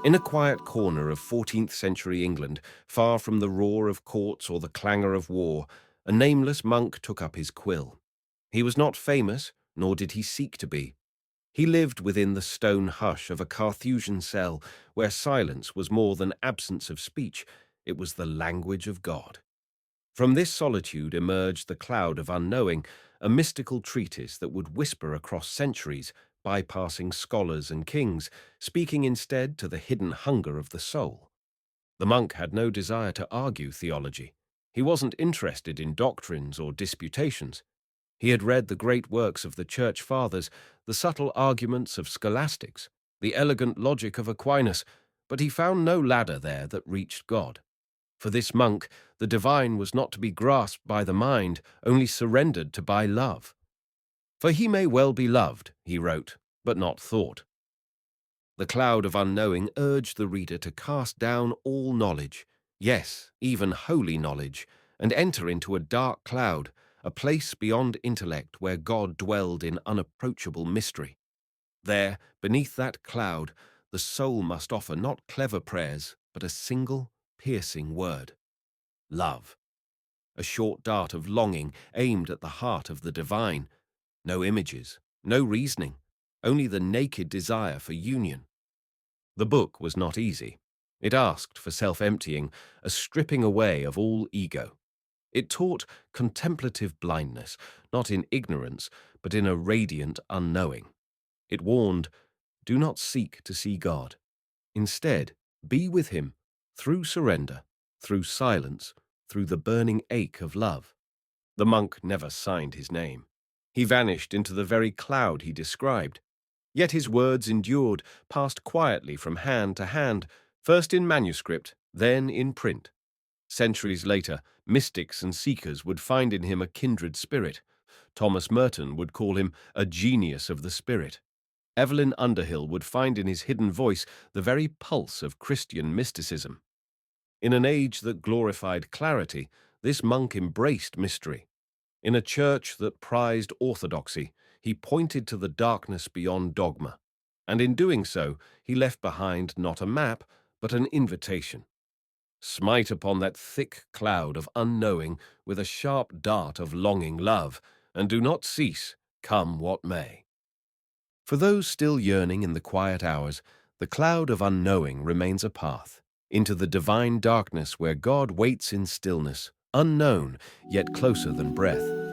In a quiet corner of 14th century England, far from the roar of courts or the clangor of war, a nameless monk took up his quill. He was not famous, nor did he seek to be. He lived within the stone hush of a Carthusian cell, where silence was more than absence of speech, it was the language of God. From this solitude emerged the Cloud of Unknowing, a mystical treatise that would whisper across centuries, bypassing scholars and kings, speaking instead to the hidden hunger of the soul. The monk had no desire to argue theology. He wasn't interested in doctrines or disputations. He had read the great works of the Church Fathers, the subtle arguments of scholastics, the elegant logic of Aquinas, but he found no ladder there that reached God. For this monk, the divine was not to be grasped by the mind, only surrendered to by love. For he may well be loved, he wrote, but not thought. The Cloud of Unknowing urged the reader to cast down all knowledge, yes, even holy knowledge, and enter into a dark cloud, a place beyond intellect where God dwelled in unapproachable mystery. There, beneath that cloud, the soul must offer not clever prayers, but a single, piercing word: love. A short dart of longing aimed at the heart of the divine. No images, no reasoning, only the naked desire for union. The book was not easy. It asked for self-emptying, a stripping away of all ego. It taught contemplative blindness, not in ignorance, but in a radiant unknowing. It warned, do not seek to see God. Instead, be with him, through surrender, through silence, through the burning ache of love. The monk never signed his name. He vanished into the very cloud he described. Yet his words endured, passed quietly from hand to hand, first in manuscript, then in print. Centuries later, mystics and seekers would find in him a kindred spirit. Thomas Merton would call him a genius of the spirit. Evelyn Underhill would find in his hidden voice the very pulse of Christian mysticism. In an age that glorified clarity, this monk embraced mystery. In a church that prized orthodoxy, he pointed to the darkness beyond dogma, and in doing so, he left behind not a map, but an invitation. Smite upon that thick cloud of unknowing with a sharp dart of longing love, and do not cease, come what may. For those still yearning in the quiet hours, the Cloud of Unknowing remains a path into the divine darkness where God waits in stillness, unknown, yet closer than breath.